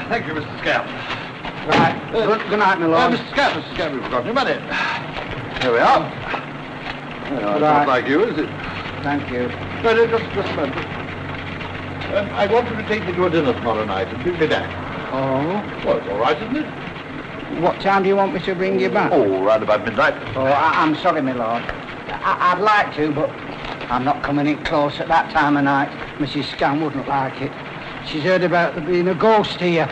Thank you, Mr. Scamp. Right. Good night, my lord. Mr. Scamp, we've forgotten your money. Here we are. It's not like you, is it? Thank you. No, just a moment. I want you to take me to a dinner tomorrow night and bring me back. Oh? Well, it's all right, isn't it? What time do you want me to bring you back? Oh, round about midnight. Oh, I'm sorry, my lord. I'd like to, but I'm not coming in close at that time of night. Mrs. Scam wouldn't like it. She's heard about there being a ghost here.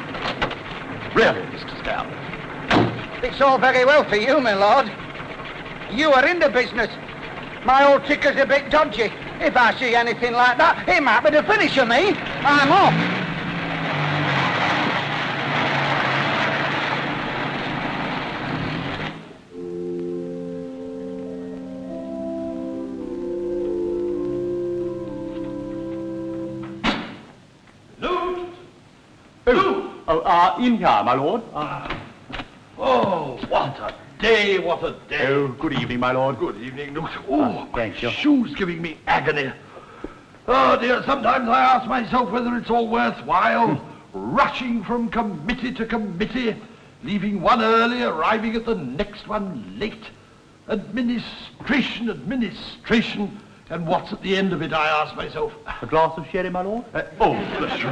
Really, Mr. Scam? It's all very well for you, my lord. You are in the business. My old ticker's a bit dodgy. If I see anything like that, it might be the finish of me. I'm off. In here, my lord. Oh, what a day, what a day. Oh, good evening, my lord. Good evening, Newt. Oh, thank you. Shoes giving me agony. Oh, dear, sometimes I ask myself whether it's all worthwhile, rushing from committee to committee, leaving one early, arriving at the next one late. Administration, administration. And what's at the end of it, I ask myself. A glass of sherry, my lord? Bless you.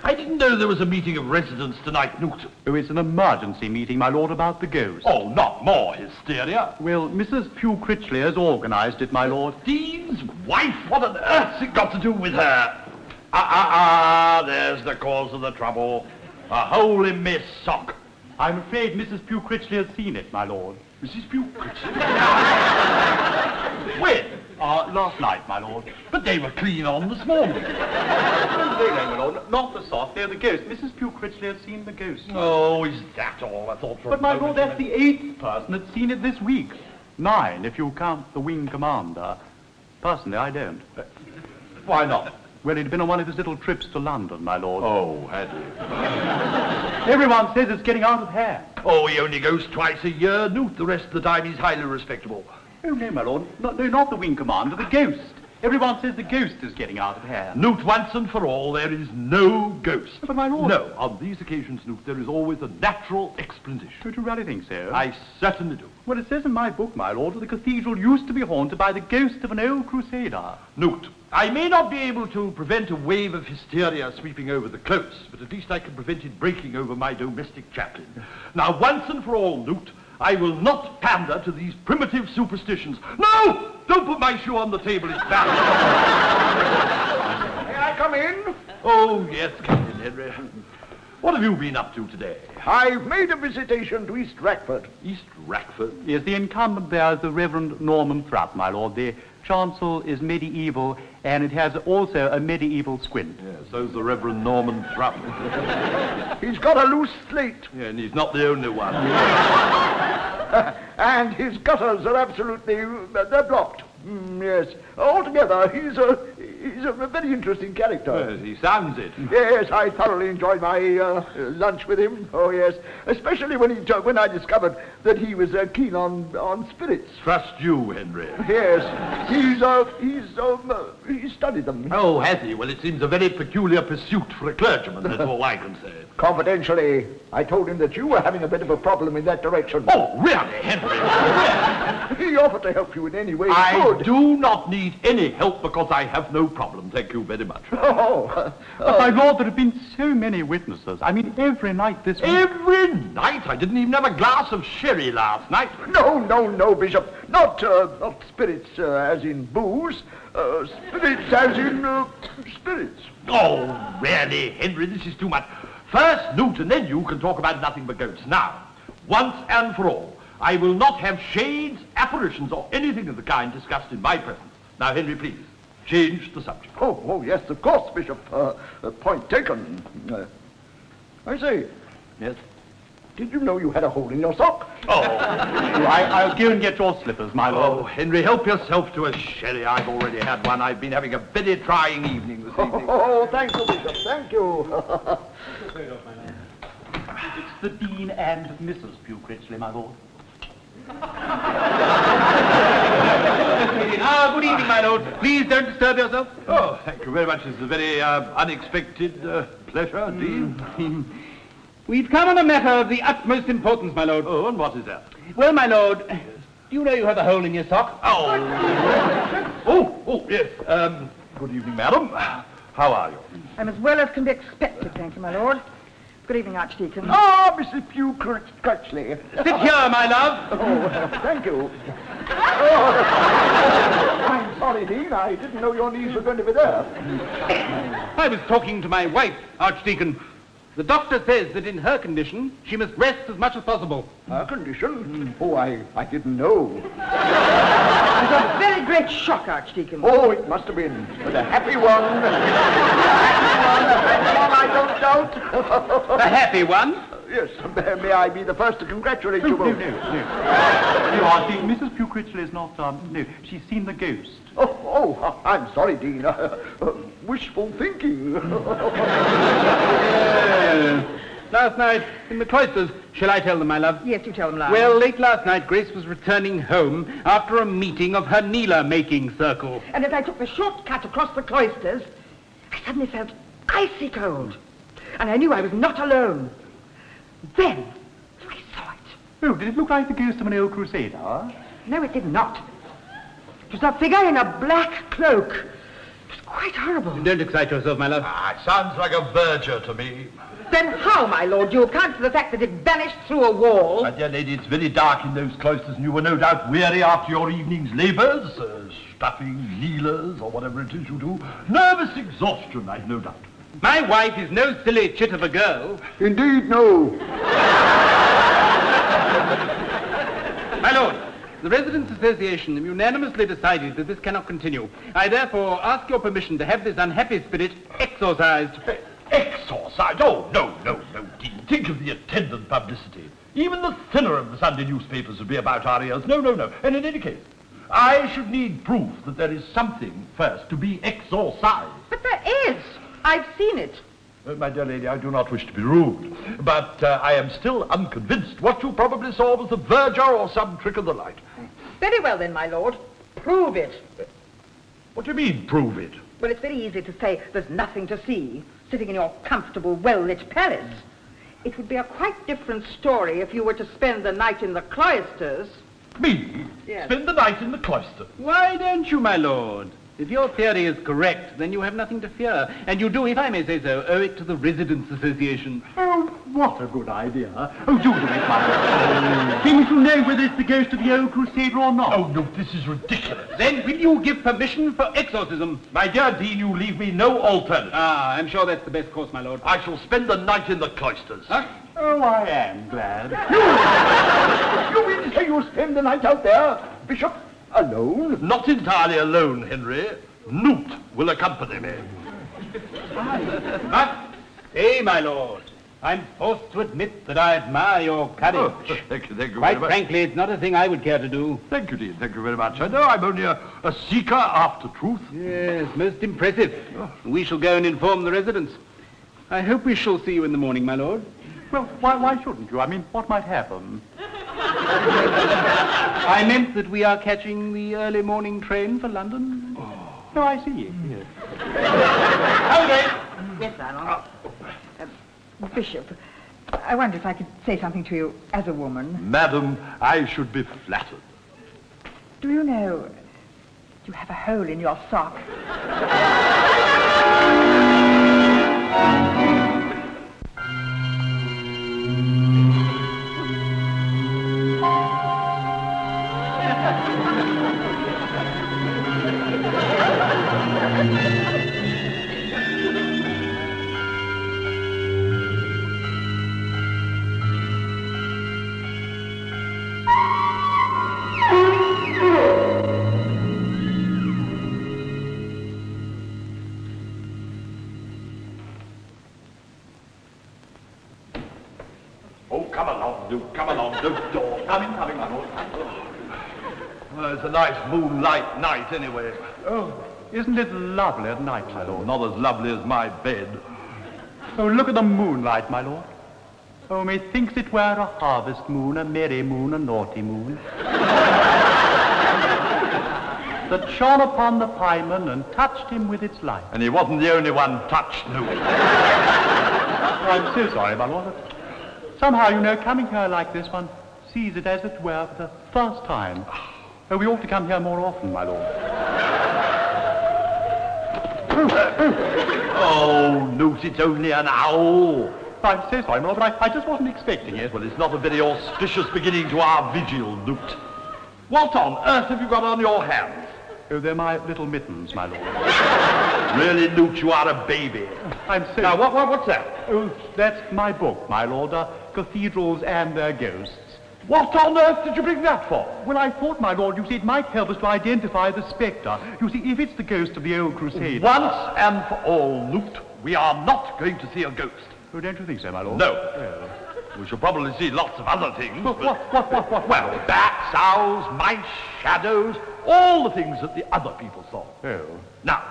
I didn't know there was a meeting of residents tonight, Newt. Oh, it's an emergency meeting, my lord, about the ghost. Oh, not more hysteria. Well, Mrs. Pugh Critchley has organised it, my lord. Dean's wife? What on earth's it got to do with her? There's the cause of the trouble. A hole in my sock. I'm afraid Mrs. Pugh Critchley has seen it, my lord. Mrs. Pugh Critchley? When? Last night, my lord. But they were clean on this morning. No, my lord, not the sock, they're the ghost. Mrs. Pugh Critchley has seen the ghost. Oh, is that all? I thought for But, my lord, that's the 8th person that's seen it this week. 9, if you count the wing commander. Personally, I don't. Why not? Well, he'd been on one of his little trips to London, my lord. Oh, had he? Everyone says it's getting out of hand. Oh, he only goes twice a year, Newt. The rest of the time he's highly respectable. Oh, no, my lord. No, not the wing commander, the ghost. Everyone says the ghost is getting out of hand. Newt, once and for all, there is no ghost. But, my lord... No, on these occasions, Newt, there is always a natural explanation. Don't you really think so? I certainly do. Well, it says in my book, my lord, that the cathedral used to be haunted by the ghost of an old crusader. Newt, I may not be able to prevent a wave of hysteria sweeping over the close, but at least I can prevent it breaking over my domestic chaplain. Now, once and for all, Newt, I will not pander to these primitive superstitions. No! Don't put my shoe on the table, it's bad. May I come in? Oh, yes, come in, Henry. What have you been up to today? I've made a visitation to East Rackford. East Rackford? Yes, the incumbent there is the Reverend Norman Thrupp, my lord. The chancel is medieval, and it has also a medieval squint. Yes, so's the Reverend Norman Thrupp. He's got a loose slate. Yeah, and he's not the only one. And his gutters are absolutely, they're blocked. Yes, altogether, he's a very interesting character. Yes, he sounds it. Yes, I thoroughly enjoyed my lunch with him. Oh, yes, especially when I discovered that he was keen on spirits. Trust you, Henry. Yes, he's studied them. Oh, has he? Well, it seems a very peculiar pursuit for a clergyman, that's all I can say. Confidentially, I told him that you were having a bit of a problem in that direction. Oh, really, Henry? He offered to help you in any way he I could. do not need any help because I have no problem. Thank you very much. Oh, But, my lord, there have been so many witnesses. I mean, every night this week. Every night? I didn't even have a glass of sherry last night. no, Bishop. Not spirits as in booze. Spirits as in spirits. Oh, really, Henry, this is too much. First, Newt, and then you can talk about nothing but ghosts. Now, once and for all, I will not have shades, apparitions, or anything of the kind discussed in my presence. Now, Henry, please, change the subject. Oh, yes, of course, Bishop. Point taken. I say, Yes? did you know you had a hole in your sock? Oh, I'll go and get your slippers, my lord. oh, Henry, help yourself to a sherry. I've already had one. I've been having a very trying evening this evening. Oh, thank you, Bishop, thank you. It's the Dean and Mrs. Pugh Critchley, my lord. Good evening, my lord. Please don't disturb yourself. Oh, thank you very much. It's a very unexpected pleasure, Dean. We've come on a matter of the utmost importance, my lord. Oh, and what is that? Well, my lord, do you know you have a hole in your sock? Oh, yes. Good evening, madam. How are you? I'm as well as can be expected, thank you, my lord. Good evening, Archdeacon. Ah, Mrs. Pugh Crutchley. Sit here, my love. Oh, thank you. Oh, I'm sorry, Dean. I didn't know your knees were going to be there. I was talking to my wife, Archdeacon. The doctor says that in her condition, she must rest as much as possible. Her condition? Oh, I didn't know. It was a very great shock, Archdeacon. Oh, it must have been. But a happy one. I don't doubt. A happy one? Yes, may I be the first to congratulate you both? No, Archdeacon, Mrs. Pugh Crutchley is not, no, she's seen the ghost. Oh, I'm sorry, Dean. Wishful thinking. Last night, in the cloisters, shall I tell them, my love? Yes, you tell them, love. Well, late last night, Grace was returning home after a meeting of her Neela-making circle. And as I took the shortcut across the cloisters, I suddenly felt icy cold. And I knew I was not alone. Then, I saw it. Oh, did it look like the ghost of an old crusader? No, it did not. It was a figure in a black cloak. It was quite horrible. Don't excite yourself, my love. It sounds like a verger to me. Then how, my lord, do you account for the fact that it vanished through a wall? My dear lady, it's very dark in those cloisters, and you were no doubt weary after your evening's labours, stuffing, kneelers, or whatever it is you do. Nervous exhaustion, I've no doubt. My wife is no silly chit of a girl. Indeed, no. My lord, the Residents' Association have unanimously decided that this cannot continue. I therefore ask your permission to have this unhappy spirit exorcised. Exorcised? Oh, no, Dean. Think of the attendant publicity. Even the thinner of the Sunday newspapers would be about our ears. No. And in any case, I should need proof that there is something first to be exorcised. But there is. I've seen it. My dear lady, I do not wish to be rude, but I am still unconvinced. What you probably saw was a verger or some trick of the light. Very well then, my lord. Prove it. What do you mean, prove it? Well, it's very easy to say there's nothing to see, sitting in your comfortable, well-lit palace. It would be a quite different story if you were to spend the night in the cloisters. Me? Yes. Spend the night in the cloister? Why don't you, my lord? If your theory is correct, then you have nothing to fear. And you do, if I may say so, owe it to the Residents' Association. Oh, what a good idea. Oh, do it, my lord. Then we shall know whether it's the ghost of the old crusader or not. Oh, no, this is ridiculous. Then will you give permission for exorcism? My dear Dean, you leave me no alternative. I'm sure that's the best course, my lord. I shall spend the night in the cloisters. Huh? Oh, I am glad. You mean to say you'll spend the night out there, Bishop? Alone? Not entirely alone, Henry. Newt will accompany me. But, hey, my lord, I'm forced to admit that I admire your courage. Oh, thank you Quite very much. frankly, it's not a thing I would care to do. Thank you, Dean. Thank you very much. I know I'm only a seeker after truth. Yes, most impressive. We shall go and inform the residents. I hope we shall see you in the morning, my lord. Well, why shouldn't you? I mean, what might happen? I meant that we are catching the early morning train for London. Oh, I see. Yes. Yes, Ronald. Bishop, I wonder if I could say something to you as a woman. Madam, I should be flattered. Do you know you have a hole in your sock? Oh, come along, Duke. Come along. Don't door. Coming, my lord. Well, it's a nice moonlight night, anyway. Oh, isn't it lovely at night, my lord? Not as lovely as my bed. Oh, look at the moonlight, my lord. Oh, methinks it were a harvest moon, a merry moon, a naughty moon. that shone upon the pieman and touched him with its light. And he wasn't the only one touched, Newt. I'm so sorry, my lord. Somehow, you know, coming here like this, one sees it as it were for the first time. Oh, we ought to come here more often, my lord. Oh, Newt, it's only an owl. I'm so sorry, my lord, but I just wasn't expecting it. Well, it's not a very auspicious beginning to our vigil, Newt. What on earth have you got on your hands? Oh, they're my little mittens, my lord. Really, Newt, you are a baby. I'm so... Now, what's that? Oh, that's my book, my lord, Cathedrals and Their Ghosts. What on earth did you bring that for? Well, I thought, my lord, you see, it might help us to identify the spectre. You see, if it's the ghost of the old Crusader... Once and for all, Newt, we are not going to see a ghost. Oh, don't you think so, my lord? No. Oh. We shall probably see lots of other things. What? Well, bats, owls, mice, shadows, all the things that the other people saw. Oh. Now,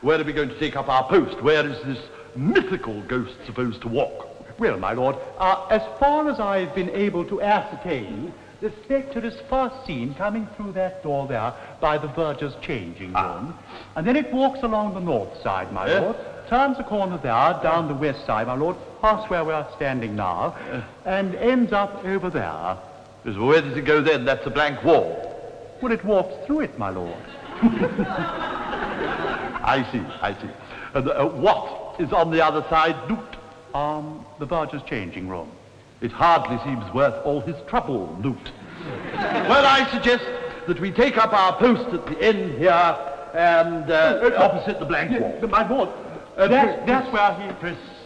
where are we going to take up our post? Where is this mythical ghost supposed to walk? Well, my lord, as far as I've been able to ascertain, the spectre is first seen coming through that door there by the verger's changing room. And then it walks along the north side, my lord, turns the corner there, down the west side, my lord, past where we're standing now, and ends up over there. So where does it go then? That's a blank wall. Well, it walks through it, my lord. I see. And what is on the other side, Newt? The verger's changing room. It hardly seems worth all his trouble, Newt. Well, I suggest that we take up our post at the end here and opposite the blank wall. My lord, that's where he...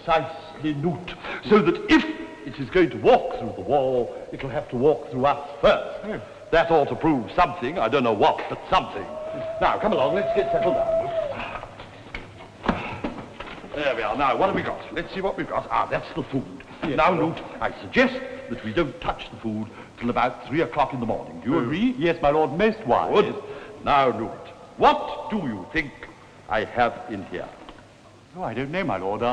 Precisely, Newt. So that if it is going to walk through the wall, it'll have to walk through us first. That ought to prove something. I don't know what, but something. Now, come along, let's get settled down, Newt. There we are. Now, what have we got? Let's see what we've got. That's the food. Yes, now, Newt, I suggest that we don't touch the food till about 3 o'clock in the morning. Do you agree? Yes, my lord, most wise. Good. Now, Newt, what do you think I have in here? Oh, I don't know, my lord.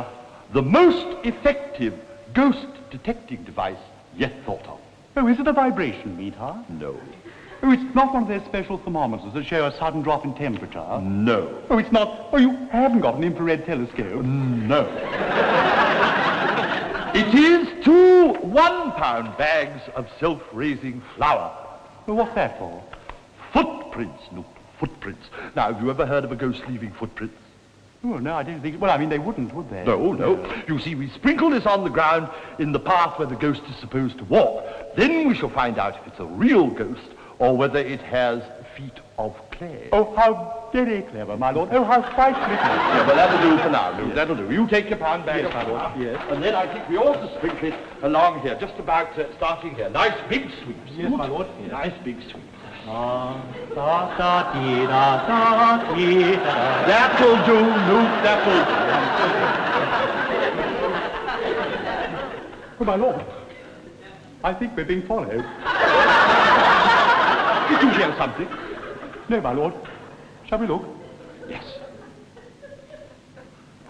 The most effective ghost detecting device yet thought of. Oh, is it a vibration meter? No. Oh, it's not one of those special thermometers that show a sudden drop in temperature? No. Oh, it's not... Oh, you haven't got an infrared telescope? No. It is 2 1-pound bags of self-raising flour. Well, what's that for? Footprints, Newt, footprints. Now, have you ever heard of a ghost leaving footprints? Oh, no, I didn't think... Well, I mean, they wouldn't, would they? No. You see, we sprinkle this on the ground in the path where the ghost is supposed to walk. Then we shall find out if it's a real ghost or whether it has feet of clay. Oh, how very clever, my lord. Oh, how quite little. Yeah, well, that'll do for now, Newt. Yes. That'll do. You take your pound bag of flour. Yes. And then I think we ought to sprinkle it along here, just about starting here. Nice big sweeps. Yes, my lord. Yes. Nice big sweeps. That'll do, Newt, that'll Oh, my lord. I think we're being followed. Did you hear something? No, my lord. Shall we look? Yes.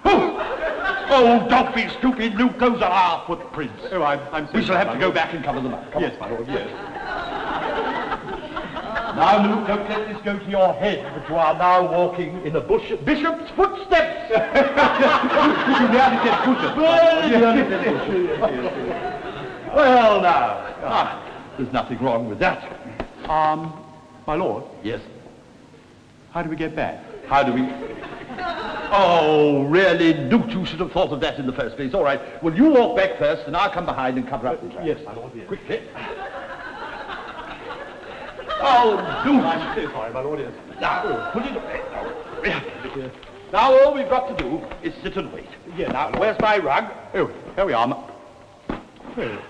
Oh, don't be stupid, Newt. Those are our footprints. Oh, I'm We shall have to go back and cover them up. Come Yes, on. my lord, yes. Now, Newt, don't let this go to your head, but you are now walking in a bishop's footsteps. You nearly said butcher. Well, now, there's nothing wrong with that. My lord, Yes. how do we get back? How do we... Oh, really, Newt, you should have thought of that in the first place. All right, well, you walk back first, and I'll come behind and cover up this. Yes, my lord, yes. Quickly. Oh, Newt. I'm so sorry, my lord, yes. Now, put it away. Now, all we've got to do is sit and wait. Yes, Now, my lord. where's my rug? Oh, here we are. Yes.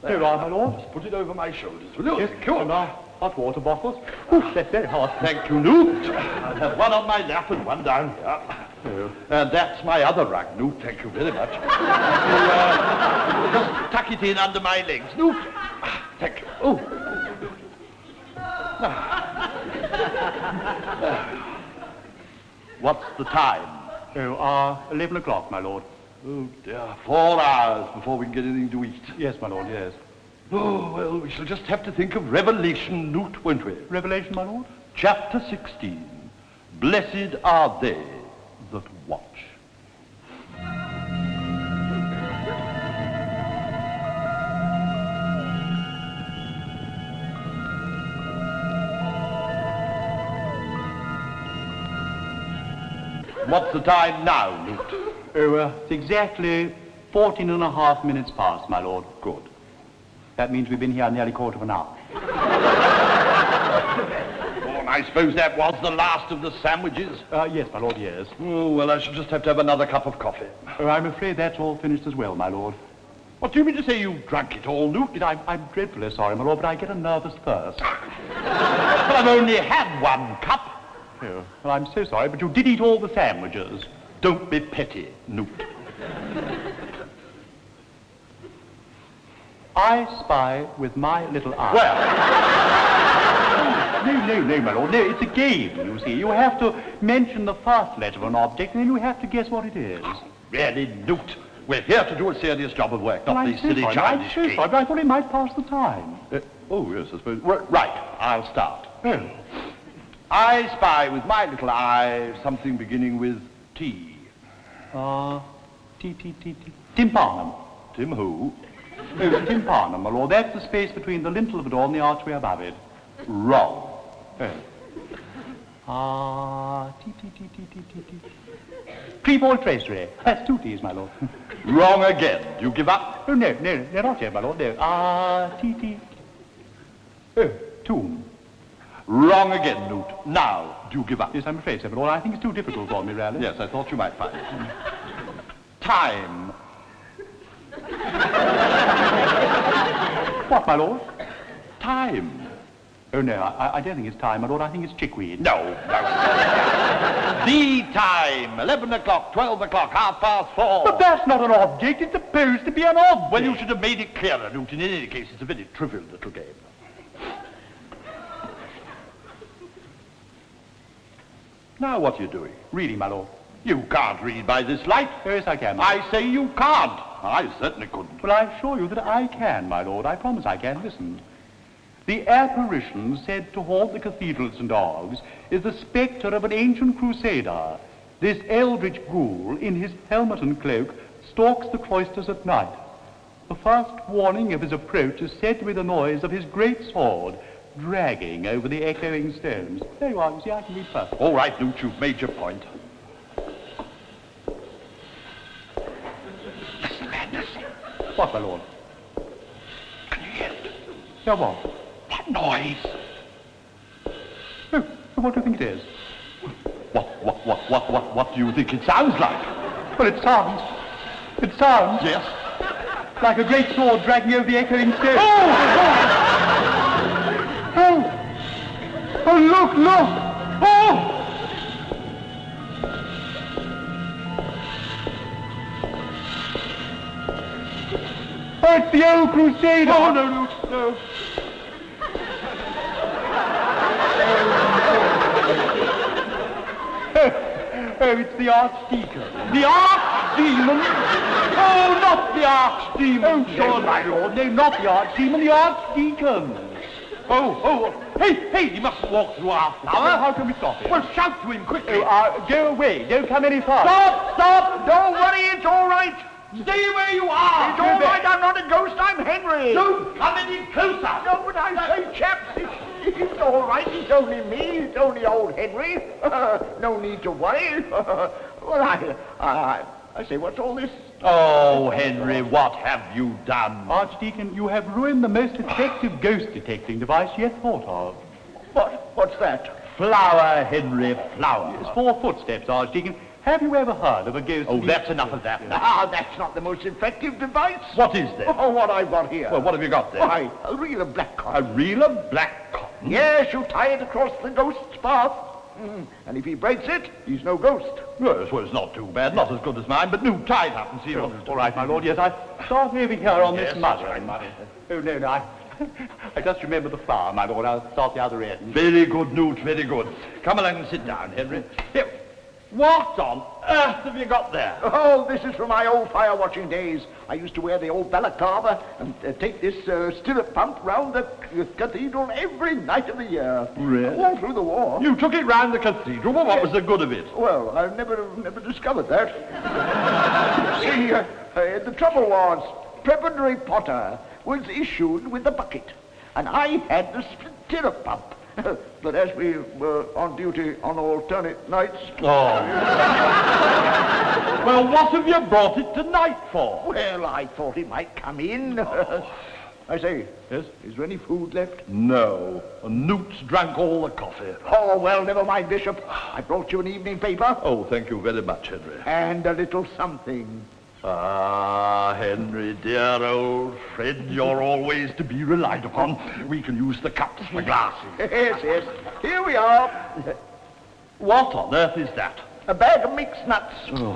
Here we are, my lord. Just put it over my shoulders, will you? Yes, Cool. and our hot water bottles. Ooh, that's very hot. Thank you, Newt. I'll have one on my lap and one down here. Oh. And that's my other rug, Newt. Thank you very much. Just tuck it in under my legs, Newt. Thank you. Oh. What's the time? Oh, 11 o'clock, my lord. Oh, dear. 4 hours before we can get anything to eat. Yes, my lord, yes. Oh, well, we shall just have to think of revelation, Newt, won't we? Revelation, my lord? Chapter 16. Blessed are they that watch. What's the time now, Newt? Oh, it's exactly 14 and a half minutes past, my lord. Good. That means we've been here nearly a quarter of an hour. Oh, and I suppose that was the last of the sandwiches? Yes, my lord, yes. Oh, well, I shall just have to have another cup of coffee. Oh, I'm afraid that's all finished as well, my lord. What do you mean to say you drank it all, Newt? I'm dreadfully sorry, my lord, but I get a nervous thirst. Well, I've only had one cup. Oh, well, I'm so sorry, but you did eat all the sandwiches. Don't be petty, Newt. I spy with my little eye. Well, No, my lord. No, it's a game, you see. You have to mention the first letter of an object, and then you have to guess what it is. really, Newt, we're here to do a serious job of work, not these silly childish games. But I thought it might pass the time. Oh, yes, I suppose. Right, I'll start. I spy with my little eye something beginning with T. Tympanum. Tim who? Oh, tympanum, my lord. That's the space between the lintel of the door and the archway above it. Wrong. Trefoil tracery. That's 2 T's, my lord. Wrong again. Do you give up? Oh, no, not yet, my lord. No. Tomb. Wrong again, Newt. Now, do you give up? Yes, I'm afraid so, my lord. I think it's too difficult for me, really. Yes, I thought you might find it. Time. What, my lord? Time. Oh, no, I don't think it's time, my lord. I think it's chickweed. No. The time. 11 o'clock, 12 o'clock, 4:30. But that's not an object. It's supposed to be an object. Well, you should have made it clearer, Newt. In any case, it's a very trivial little game. Now, what are you doing? Reading, my lord. You can't read by this light. Yes, I can, my lord. I say you can't. I certainly couldn't. Well, I assure you that I can, my lord. I promise I can. Listen. The apparition said to haunt the cathedral at St. Org's is the spectre of an ancient crusader. This eldritch ghoul, in his helmet and cloak, stalks the cloisters at night. The first warning of his approach is said to be the noise of his great sword dragging over the echoing stones. There you are. You see, I can read perfect. All right, Newt, you've made your point. Listen, man, listen. What, my lord? Can you hear it? Yeah, what? That noise. Oh, what do you think it is? What do you think it sounds like? Well, it sounds. Yes. Like a great sword dragging over the echoing stones. Oh, look! Oh! Oh, it's the old crusader! Oh, no. Oh, it's the archdeacon. The archdemon? Oh, not the archdemon. Oh, sure, my lord. No, not the archdemon, the archdeacon. Oh. Hey, you mustn't walk through our flower. How can we stop him? Well, shout to him quickly. Go away. Don't come any farther. Stop! Don't worry, it's all right. Stay where you are. It's all right, I'm not a ghost, I'm Henry. Don't come any closer. No, but I say, chaps, it's all right. It's only me. It's only old Henry. No need to worry. Well, I say, what's all this? Oh, Henry, what have you done? Archdeacon, you have ruined the most effective ghost detecting device yet thought of. What's that? Flower, Henry, flower. It's 4 footsteps, Archdeacon. Have you ever heard of a ghost? Oh, that's enough of that now. That's not the most effective device. What is that? Oh, what I've got here. Well, what have you got there? Why, a reel of black cotton. A reel of black cotton? Yes, you tie it across the ghost's path. And if he breaks it, he's no ghost. Yes, well, it's not too bad. Not as good as mine, but tie it up and see what... All right, my lord, yes, I start over here on Yes, this that's muslin. right. Oh, no, I just remember the flower, my lord. I'll start the other end. Very good, Newt, very good. Come along and sit down, Henry. Here. What on earth have you got there? Oh, this is from my old fire-watching days. I used to wear the old balaclava and take this stirrup pump round the cathedral every night of the year. Really? All through the war. You took it round the cathedral. Well, what was the good of it? Well, I've never discovered that. See, the trouble was, Preparatory Potter was issued with the bucket, and I had the stirrup pump. But as we were on duty on alternate nights... Oh. Well, what have you brought it tonight for? Well, I thought he might come in. I say, Yes? is there any food left? No. Newt's drank all the coffee. Oh, well, never mind, Bishop. I brought you an evening paper. Oh, thank you very much, Henry. And a little something. Ah, Henry, dear old friend, you're always to be relied upon. We can use the cups for glasses. Yes. Here we are. What on earth is that? A bag of mixed nuts. Oh.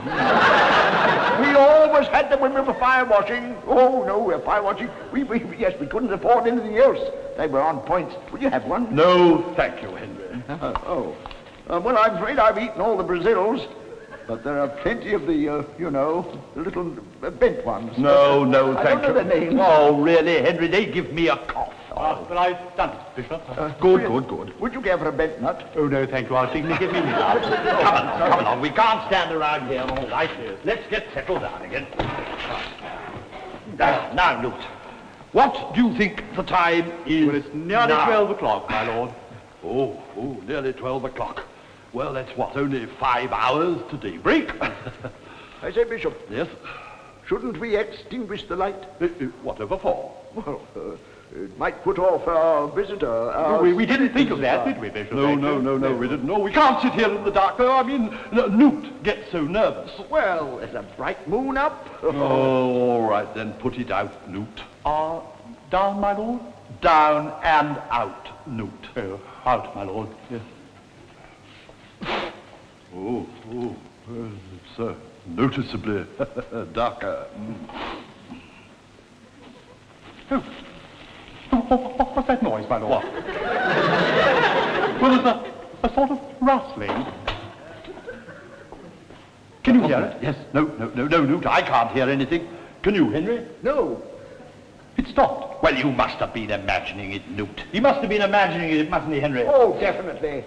We always had them when we were fire washing. Oh, no, we're fire washing. Yes, we couldn't afford anything else. They were on point. Will you have one? No, thank you, Henry. Well, I'm afraid I've eaten all the Brazils. But there are plenty of the, the little bent ones. No, thank you. I don't know their names. Oh, really, Henry, they give me a cough. But I've done it, Bishop. Good. Would you care for a bent nut? Oh, no, thank you. I was thinking to give me Come along. We can't stand around here all night. Let's get settled down again. Now, Newt, what do you think the time is? Well, it's nearly now? 12 o'clock, my lord. Oh, nearly 12 o'clock. Well, that's what, only 5 hours to daybreak? I say, Bishop. Yes? Shouldn't we extinguish the light? Whatever for? Well, it might put off our visitor. We didn't think of that, did we, Bishop? No, we didn't. No, we can't sit here in the dark. I mean, Newt gets so nervous. Well, there's a bright moon up. Oh, all right, then put it out, Newt. Down, my lord? Down and out, Newt. Oh, out, my lord. Yes. Oh, it's noticeably darker. What's that noise, my lord? What? Well, there's a sort of rustling. Can you hear it? Yes. No, Newt, I can't hear anything. Can you, Henry? No. It stopped. Well, you must have been imagining it, Newt. He must have been imagining it, mustn't he, Henry? Oh, definitely.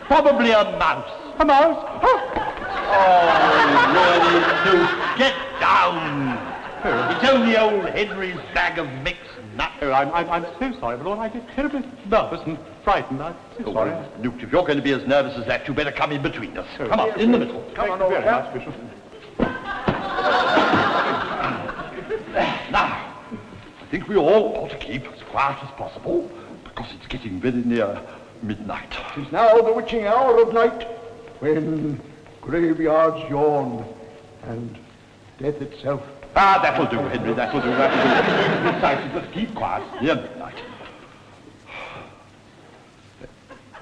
Probably a mouse. A mouse? Oh, really, Newt, get down. It's only old Henry's bag of mixed nuts. Oh, I'm so sorry, my lord. I get terribly nervous and frightened. I'm so sorry. Well, Newt, if you're going to be as nervous as that, you better come in between us. Come on, in the middle. Come on, Thank you old very chap. much, Bishop. Now, I think we all ought to keep as quiet as possible, because it's getting very near midnight. It's now the witching hour of night, when graveyards yawn, and death itself. Ah, that'll do, Henry, that'll do. Precisely, just keep quiet, near midnight.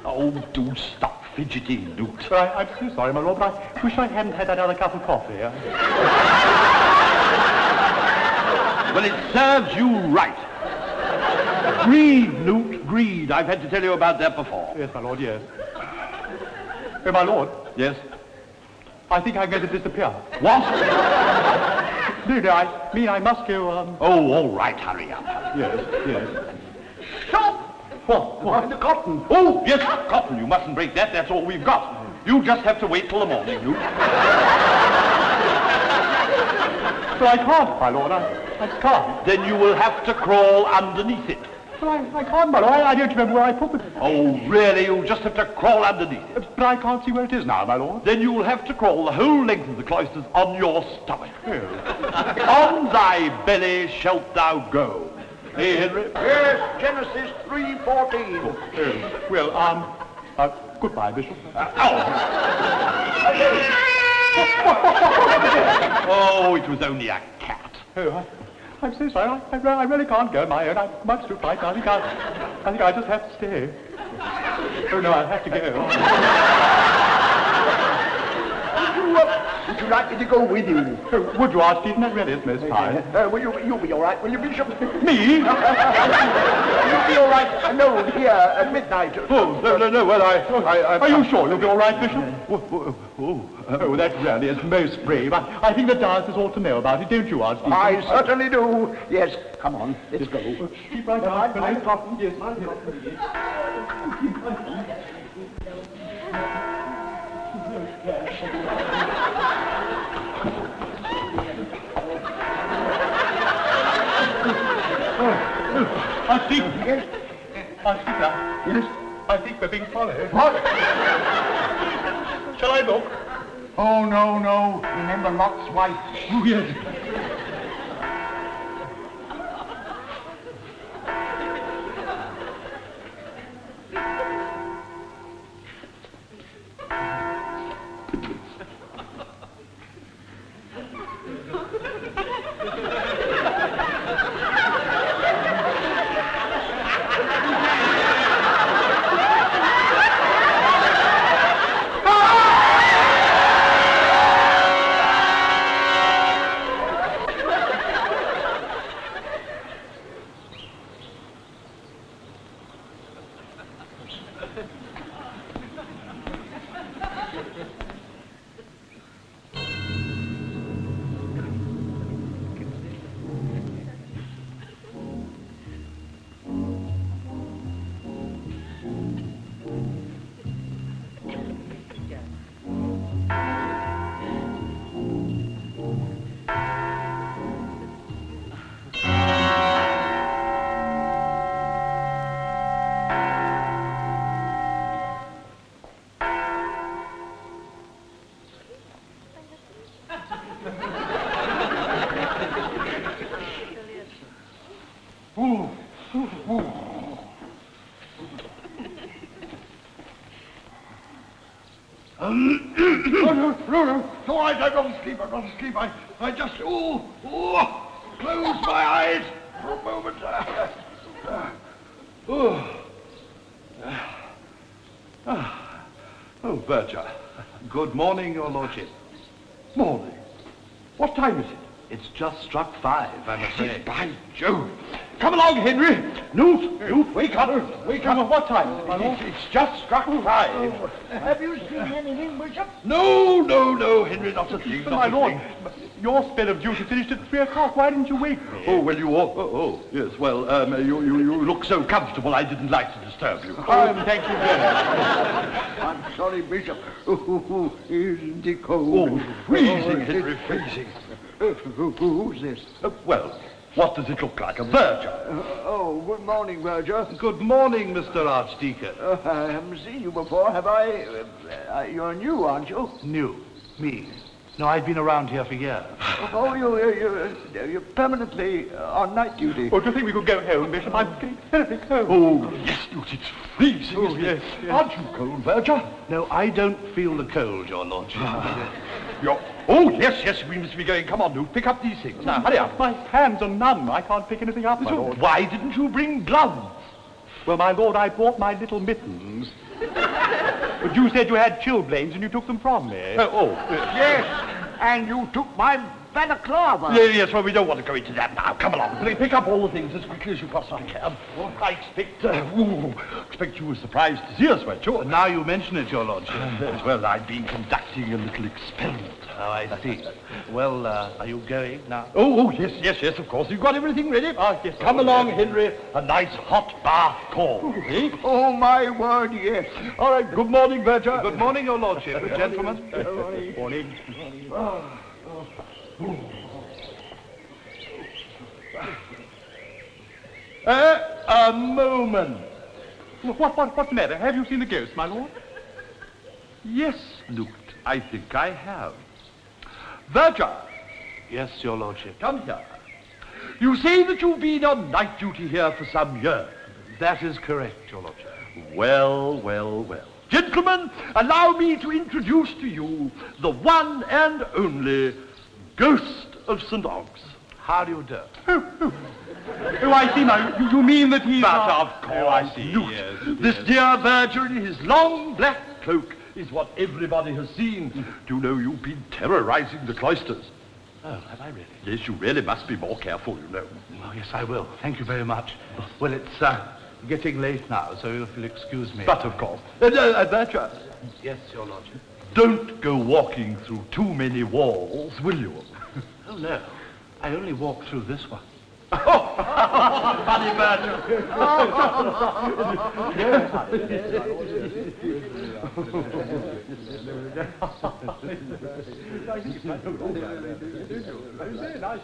Oh, do stop fidgeting, Newt. I'm so sorry, my lord, but I wish I hadn't had that other cup of coffee. Well, it serves you right. Greed, Newt, greed. I've had to tell you about that before. Yes, my lord, yes. Oh, my lord, Yes? I think I'm going to disappear. What? No, I mean I must go, Oh, all right, hurry up. Yes. Stop! What? Behind the cotton. Oh, yes, cotton. You mustn't break that. That's all we've got. You just have to wait till the morning, Newt. But I can't, my lord, I just can't. Then you will have to crawl underneath it. But I can't, my lord, I don't remember where I put it. Oh, really? You'll just have to crawl underneath it. But I can't see where it is now, my lord. Then you will have to crawl the whole length of the cloisters on your stomach. On thy belly shalt thou go. Hey, Henry? Yes, Genesis 3:14. Well, goodbye, Bishop. Oh, it was only a cat. Oh, I'm so sorry. I really can't go on my own. I'm much too frightened. I think I just have to stay. Oh, no, I'll have to go. Would you like me to go with you? Would you, Archdeacon? That really is most kind. Will you be all right, will you, Bishop? Me? You'll be all right alone here at midnight. Oh, no, well, Are you sure you'll be all right, Bishop? Oh, that really is most brave. I think the diocese ought to know about it, don't you, Archdeacon? I certainly do. Yes, come on, let's go. Keep right on. Mind cotton. Yes, mind cotton. Archdeacon. Yes. Archdeacon. Yes. I think we're being followed. What? Shall I look? Oh, no. Remember Lot's wife. Oh, yes. No. It's all right, I've gone to sleep. I just, close my eyes for a moment. Oh, Berger. Good morning, your lordship. Morning. What time is it? It's just struck 5, I'm afraid. By Jove. Come along, Henry. Newt, wake up. What time? It's just struck 5. Have you seen anything, Bishop? No, Henry, not a thing. My lord, your spell of duty finished at 3 o'clock. Why didn't you wake me? Oh, well, you ought. Oh, yes. Well, you look so comfortable, I didn't like to disturb you. Thank you very much. I'm sorry, Bishop. Isn't it cold? Oh, freezing, Henry, freezing. Who's this? Well, what does it look like? A verger? Good morning, Verger. Good morning, Mr. Archdeacon. I haven't seen you before, have I? You're new, aren't you? New. Me. No, I've been around here for years. Oh, you're permanently on night duty. Oh, do you think we could go home, Bishop? I'm getting terribly cold. Oh, yes, Newt, it's freezing, Oh, isn't yes, it? yes. Aren't you cold, Verger? No, I don't feel the cold, your lordship. Oh, yes, we must be going. Come on, Newt, pick up these things. Now, hurry up. My hands are numb. I can't pick anything up, my So lord. why didn't you bring gloves? Well, my lord, I brought my little mittens. But you said you had chilblains and you took them from me. Yes, and you took my balaclava. Yes, well, we don't want to go into that now. Come along. Pick up all the things as quickly as you possibly can. I expect you were surprised to see us, weren't you? Now you mention it, your lordship. Yes, well, I've been conducting a little experiment. Oh, I see. Well, are you going now? Oh, yes, of course. You've got everything ready? Oh, yes. Come along, Henry. A nice hot bath call. Eh? Oh, my word, yes. All right, good morning, Verger. Good morning, your lordship. Gentlemen. Morning. A moment. What's the matter? Have you seen the ghost, my lord? Yes, Newt, I think I have. Verger, Yes, your lordship. come here. You say that you've been on night duty here for some years. That is correct, your lordship. Well. Gentlemen, allow me to introduce to you the one and only Ghost of St. Ogg's. How do you do? Oh, I see now. You mean that he's... But of course, Oh, I see. Newt, Yes, this dear Verger in his long black cloak is what everybody has seen. Do you know you've been terrorizing the cloisters? Oh, have I really? Yes, you really must be more careful, you know. Oh, yes, I will. Thank you very much. Well, it's getting late now, so if you'll excuse me. But of course. Badger, Yes, Your Lordship. don't go walking through too many walls, will you? Oh, no. I only walked through this one. Funny Badger. Very nice.